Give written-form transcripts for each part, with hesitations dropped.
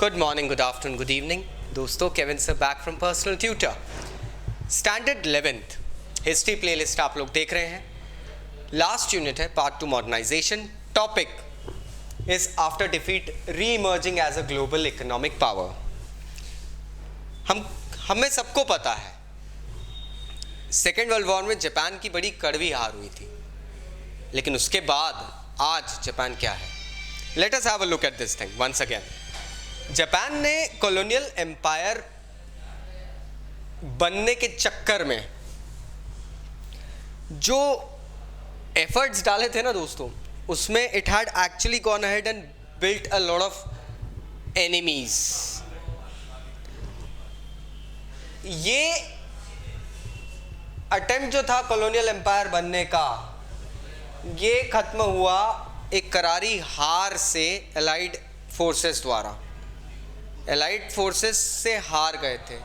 Good morning, good afternoon, good evening दोस्तों। Kevin sir back from personal tutor. Standard 11th history playlist आप लोग देख रहे हैं। लास्ट यूनिट है part 2 modernisation. Topic is after defeat re emerging as a global economic power. हमें सबको पता है सेकेंड वर्ल्ड वॉर में जापान की बड़ी कड़वी हार हुई थी, लेकिन उसके बाद आज जापान क्या है। Let us have a look at this thing once again. Japan ने कॉलोनियल एम्पायर बनने के चक्कर में जो एफर्ट्स डाले थे ना दोस्तों, उसमें it had actually gone ahead and built a lot of enemies. ये अटेम्प्ट जो था कॉलोनियल एम्पायर बनने का, ये खत्म हुआ एक करारी हार से एलाइड फोर्सेस द्वारा। एलाइड फोर्सेस से हार गए थे।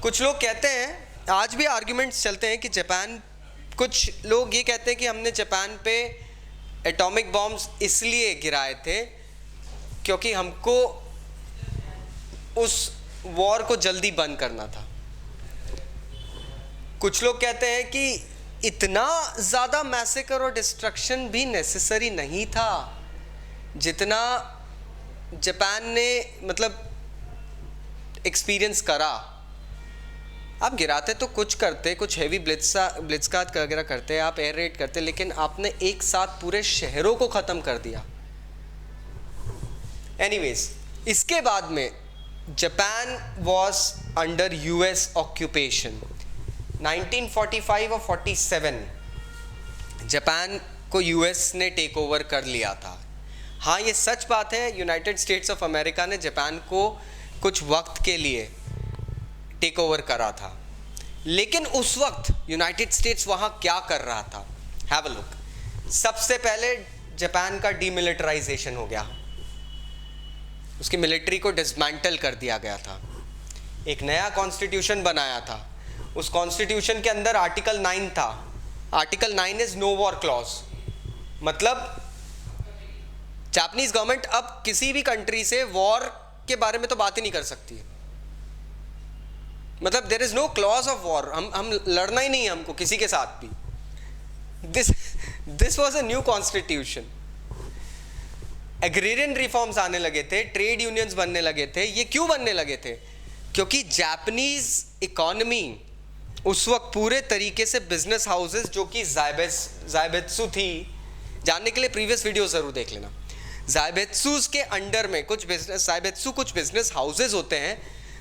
कुछ लोग कहते हैं, आज भी आर्ग्यूमेंट्स चलते हैं कि जापान, कुछ लोग ये कहते हैं कि हमने जापान पे एटॉमिक बॉम्ब्स इसलिए गिराए थे क्योंकि हमको उस वॉर को जल्दी बंद करना था। कुछ लोग कहते हैं कि इतना ज़्यादा मैसेकर और डिस्ट्रक्शन भी नेसेसरी नहीं था जितना जापान ने एक्सपीरियंस करा। आप गिराते तो कुछ करते, कुछ हेवी ब्लिट्जक्राग वगैरह करते, आप एयर रेड करते, लेकिन आपने एक साथ पूरे शहरों को ख़त्म कर दिया। एनीवेज, इसके बाद में Japan was under US occupation. 1945 और 47 जापान को यूएस ने टेक ओवर कर लिया था। हाँ, ये सच बात है, यूनाइटेड स्टेट्स ऑफ अमेरिका ने जापान को कुछ वक्त के लिए टेक ओवर करा था, लेकिन उस वक्त यूनाइटेड स्टेट्स वहाँ क्या कर रहा था? Have a look. सबसे पहले जापान का डीमिलिटराइजेशन हो गया, उसकी मिलिट्री को डिसमेंटल कर दिया गया था। एक नया कॉन्स्टिट्यूशन बनाया था। उस कॉन्स्टिट्यूशन के अंदर आर्टिकल 9 था। Article 9 is no war clause. मतलब जापानीज गवर्नमेंट अब किसी भी कंट्री से वॉर के बारे में तो बात ही नहीं कर सकती है। मतलब there is no clause of war. हम लड़ना ही नहीं है हमको किसी के साथ भी। This was a new constitution. Agrarian reforms आने लगे थे, ट्रेड यूनियंस बनने लगे थे। ये क्यों बनने लगे थे? क्योंकि जापानीज इकोनॉमी उस वक्त पूरे तरीके से बिजनेस हाउसेस, जो कि ज़ाइबेत्सु थी, जानने के लिए प्रीवियस वीडियो जरूर देख लेना। ज़ाइबेत्सुस के अंडर में कुछ बिजनेस हाउसेस होते हैं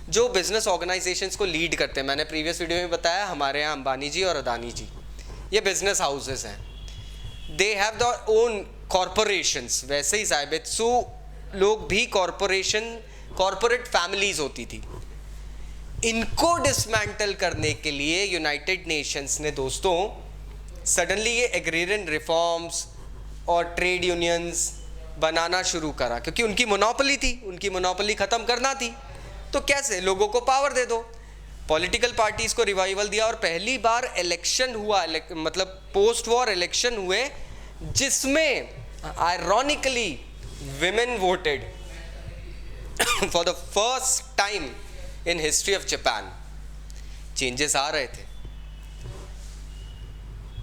जो बिजनेस ऑर्गेनाइजेशंस को लीड करते हैं। मैंने प्रीवियस वीडियो में बताया, हमारे यहाँ अंबानी जी और अदानी जी, ये बिजनेस हाउसेस हैं। They have their own corporations. वैसे ही ज़ाइबेत्सु लोग भी कॉरपोरेट फैमिलीज होती थी। इनको डिसमेंटल करने के लिए यूनाइटेड नेशंस ने दोस्तों सडनली ये एग्रेरियन रिफॉर्म्स और ट्रेड यूनियंस बनाना शुरू करा, क्योंकि उनकी मोनोपोली थी, उनकी मोनोपोली ख़त्म करना थी। तो कैसे? लोगों को पावर दे दो। पॉलिटिकल पार्टीज़ को रिवाइवल दिया और पहली बार इलेक्शन हुआ, मतलब पोस्ट वॉर इलेक्शन हुए, जिसमें ironically women voted for the first time in history of Japan. Changes आ रहे थे।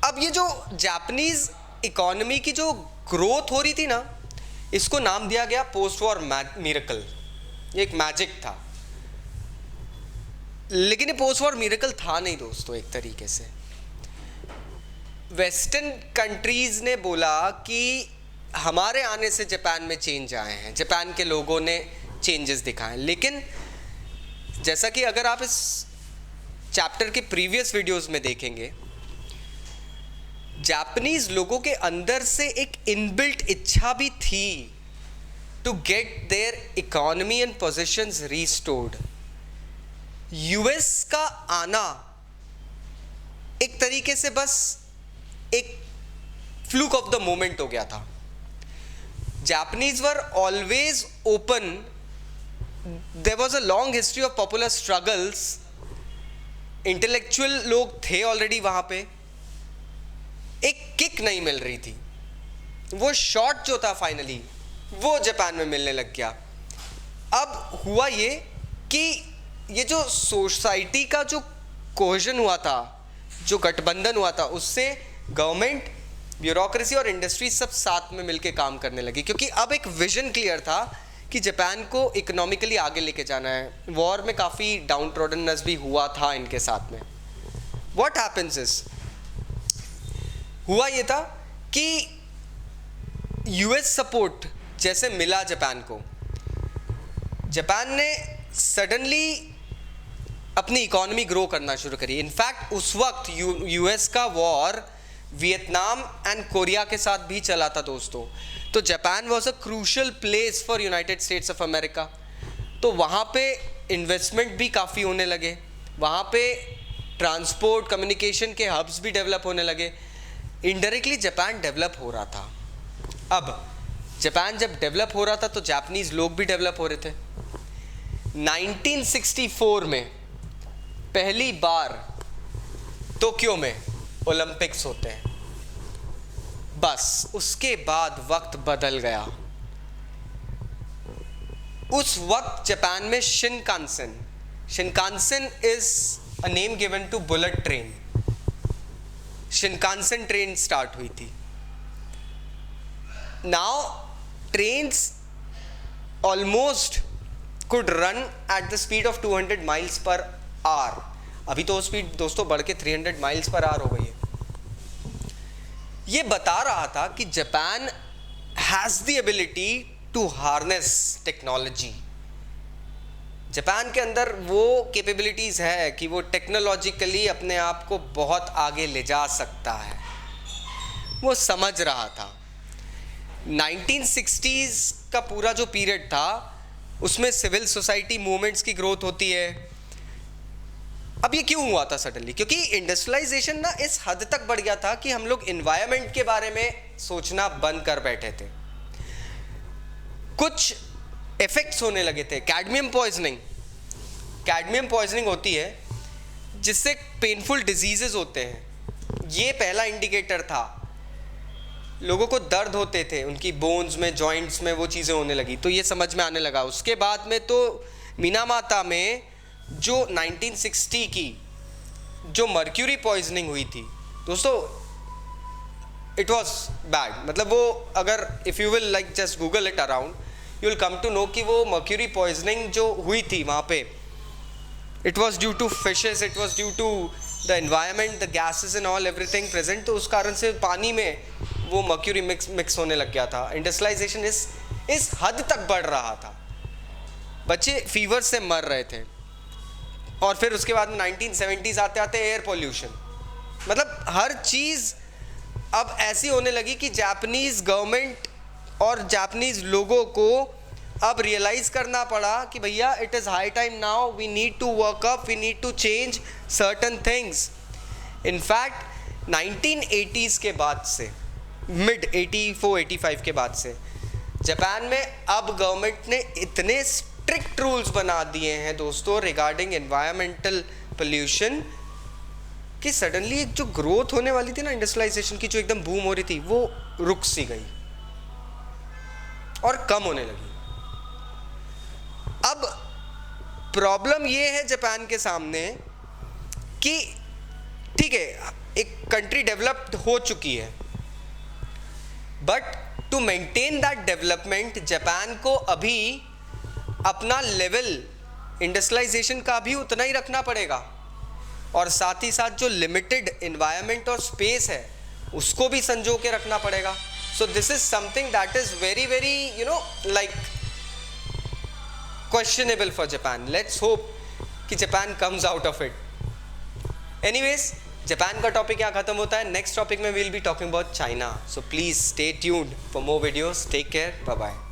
अब ये जो जापानीज इकोनॉमी की जो ग्रोथ हो रही थी ना, इसको नाम दिया गया पोस्ट वॉर मिरेकल। ये एक मैजिक था, लेकिन ये पोस्ट वॉर मिरेकल था नहीं दोस्तों। एक तरीके से वेस्टर्न कंट्रीज ने बोला कि हमारे आने से जापान में चेंज आए हैं, जापान के लोगों ने चेंजेस दिखाए। लेकिन जैसा कि अगर आप इस चैप्टर के प्रीवियस वीडियोस में देखेंगे, जापानीज लोगों के अंदर से एक इनबिल्ट इच्छा भी थी to get their economy and positions restored. US का आना एक तरीके से बस एक फ्लूक ऑफ द मोमेंट हो गया था। Japanese were always open. There was a long history of popular struggles. Intellectual लोग थे ऑलरेडी वहां पे। एक किक नहीं मिल रही थी, वो शॉट जो था फाइनली वो जापान में मिलने लग गया। अब हुआ ये कि ये जो सोसाइटी का जो कोहेजन हुआ था, जो गठबंधन हुआ था, उससे गवर्नमेंट, ब्यूरोक्रेसी और इंडस्ट्री सब साथ में मिलके काम करने लगी, क्योंकि अब एक विजन क्लियर था कि जापान को इकोनॉमिकली आगे लेके जाना है। वॉर में काफ़ी डाउन ट्रोडननेस भी हुआ था इनके साथ में। व्हाट हैपेंस इज, हुआ ये था कि यूएस सपोर्ट जैसे मिला जापान को, जापान ने सडनली अपनी इकोनॉमी ग्रो करना शुरू करी। इनफैक्ट उस वक्त यूएस का वॉर वियतनाम एंड कोरिया के साथ भी चला था दोस्तों, तो Japan was a crucial place for United states of America. तो वहाँ पे इन्वेस्टमेंट भी काफ़ी होने लगे, वहाँ पे ट्रांसपोर्ट कम्युनिकेशन के हब्स भी डेवलप होने लगे। इनडायरेक्टली जापान डेवलप हो रहा था। अब जापान जब डेवलप हो रहा था तो जापानीज लोग भी डेवलप हो रहे थे। 1964 में पहली बार टोक्यो में ओलंपिक्स होते हैं, बस उसके बाद वक्त बदल गया। उस वक्त जापान में Shinkansen is a name given to bullet train. Shinkansen train start हुई थी। Now trains almost could run at the speed of 200 miles per hour। अभी तो स्पीड दोस्तों बढ़ के 300 miles per hour हो गई है। ये बता रहा था कि Japan has the ability to harness technology। Japan के अंदर वो कैपेबिलिटीज है कि वो टेक्नोलॉजिकली अपने आप को बहुत आगे ले जा सकता है, वो समझ रहा था। 1960s का पूरा जो पीरियड था उसमें सिविल सोसाइटी मूवमेंट्स की ग्रोथ होती है। अब ये क्यों हुआ था सडनली? क्योंकि इंडस्ट्रियलाइजेशन ना इस हद तक बढ़ गया था कि हम लोग एनवायरनमेंट के बारे में सोचना बंद कर बैठे थे। कुछ इफेक्ट्स होने लगे थे। कैडमियम पॉइजनिंग होती है जिससे पेनफुल डिजीजेस होते हैं। ये पहला इंडिकेटर था। लोगों को दर्द होते थे उनकी बोन्स में, जॉइंट्स में, वो चीज़ें होने लगी तो ये समझ में आने लगा। उसके बाद में तो मिनामाता में जो 1960 की जो मर्क्यूरी पॉइजनिंग हुई थी दोस्तों, इट वाज बैड। मतलब वो अगर if you will like just Google it around you will come to know कि वो मर्क्यूरी पॉइजनिंग जो हुई थी वहाँ पे, it was due to fishes, it was due to the environment, the gases and all everything present. तो उस कारण से पानी में वो मर्क्यूरी मिक्स होने लग गया था। इंडस्ट्रियलाइजेशन इस हद तक बढ़ रहा था, बच्चे फीवर से मर रहे थे। और फिर उसके बाद में 1970s आते आते एयर पोल्यूशन, मतलब हर चीज़ अब ऐसी होने लगी कि जापानीज़ गवर्नमेंट और जापानीज़ लोगों को अब रियलाइज़ करना पड़ा कि भैया it is high time now, we need to work up, we need to change certain things. In fact 1980s के बाद से, मिड 84-85 के बाद से जापान में अब गवर्नमेंट ने इतने स्ट्रिक्ट रूल्स बना दिए हैं दोस्तों रिगार्डिंग एनवायरमेंटल पोल्यूशन कि सडनली एक जो ग्रोथ होने वाली थी ना इंडस्ट्रियलाइजेशन की, जो एकदम बूम हो रही थी, वो रुक सी गई और कम होने लगी। अब प्रॉब्लम ये है जापान के सामने कि ठीक है एक कंट्री डेवलप्ड हो चुकी है, but to maintain that development Japan को अभी अपना लेवल इंडस्ट्रियलाइजेशन का भी उतना ही रखना पड़ेगा, और साथ ही साथ जो लिमिटेड एनवायरनमेंट और स्पेस है उसको भी संजो के रखना पड़ेगा। So this is something that is very very you know like questionable for Japan. Let's hope कि Japan comes out of it. Anyways, Japan का टॉपिक यहाँ खत्म होता है। नेक्स्ट टॉपिक में we will be talking about China. So please stay tuned for more videos. Take care, bye bye.